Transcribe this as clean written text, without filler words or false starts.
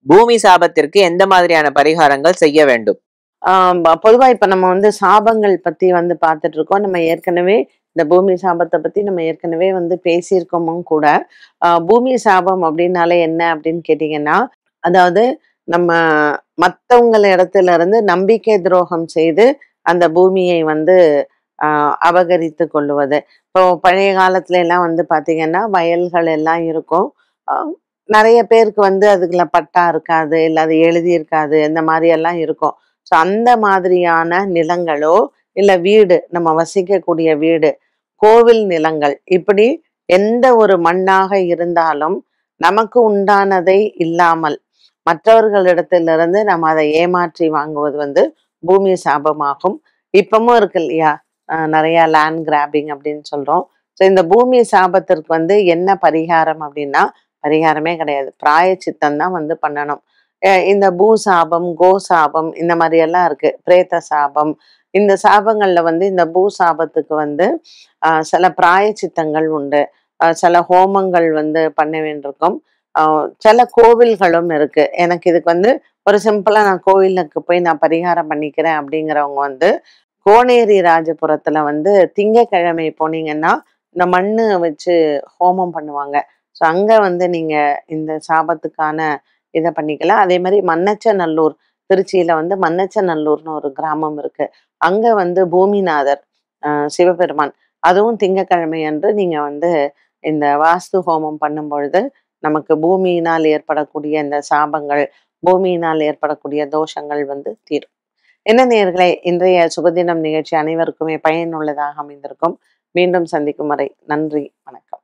பூமி சாபத்திற்கு எந்த மாதிரியான பரிகாரங்கள் செய்ய வேண்டும்? பொதுவா இப்ப நம்ம வந்து சாபங்கள் பத்தி வந்து பார்த்துட்டு இருக்கோம். நம்ம ஏற்கனவே இந்த பூமி சாபத்த பத்தி நம்ம ஏற்கனவே வந்து பேசியிருக்கோமும் கூட. பூமி சாபம் அப்டின்னாலே என்ன அப்டின்னு கேட்டீங்கன்னா, அதாவது நம்ம மத்தவங்கள இடத்துல இருந்து நம்பிக்கை துரோகம் செய்து அந்த பூமியை வந்து அ அபகரித்துக் கொள்ளுவது. இப்போ பழைய காலத்துல எல்லாம் வந்து பார்த்தீங்கன்னா, வயல்கள் எல்லாம் இருக்கும். அ நெறைய பேருக்கு வந்து அதுல பட்டா இருக்காது. இல்ல அது எழுதியிருக்காது. இந்த மாரி எல்லாம் இருக்கும். ஸோ அந்த மாதிரியான நிலங்களோ, இல்ல வீடு நம்ம வசிக்கக்கூடிய வீடு, கோவில் நிலங்கள் இப்படி எந்த ஒரு மண்ணாக இருந்தாலும், நமக்கு உண்டானதை இல்லாமல் மற்றவர்களிடத்திலிருந்து நம்ம அதை ஏமாற்றி வாங்குவது வந்து பூமி சாபமாகும். இப்பவும் இருக்கு இல்லையா? நெறைய லேண்ட் கிராபிங் அப்படின்னு சொல்றோம். ஸோ இந்த பூமி சாபத்திற்கு வந்து என்ன பரிகாரம் அப்படின்னா, பரிகாரமே கிடையாது. பிராயச்சித்தம் தான் வந்து பண்ணணும். இந்த பூ சாபம், கோ சாபம் இந்த மாரி எல்லாம் இருக்கு. பிரேத சாபம். இந்த சாபங்கள்ல வந்து இந்த பூ சாபத்துக்கு வந்து சில பிராயச்சித்தங்கள் உண்டு. சில ஹோமங்கள் வந்து பண்ண வேண்டியிருக்கும். அ சில கோவில்களும் இருக்கு. எனக்கு இதுக்கு வந்து ஒரு சிம்பிளா நான் கோவிலுக்கு போய் நான் பரிகாரம் பண்ணிக்கிறேன் அப்படிங்கிறவங்க வந்து, கோனேரி ராஜபுரத்துல வந்து திங்கட்கிழமை போனீங்கன்னா, இந்த மண்ணு வச்சு ஹோமம் பண்ணுவாங்க. ஸோ அங்க வந்து நீங்க இந்த சாபத்துக்கான இத பண்ணிக்கலாம். அதே மாரி மண்ணச்சநல்லூர், திருச்சியில வந்து மண்ணச்சநல்லூர்ன்னு ஒரு கிராமம் இருக்கு. அங்க வந்து பூமிநாதர் சிவபெருமான். அதுவும் திங்கட்கிழமை அன்று நீங்க வந்து இந்த வாஸ்து ஹோமம் பண்ணும்பொழுது, நமக்கு பூமியினால் ஏற்படக்கூடிய இந்த சாபங்கள், பூமியினால் ஏற்படக்கூடிய தோஷங்கள் வந்து தீரும். என்ன நேயர்களே, இன்றைய சுபதினம் நிகழ்ச்சி அனைவருக்குமே பயனுள்ளதாக அமைந்திருக்கும். மீண்டும் சந்திக்கும் வரை நன்றி, வணக்கம்.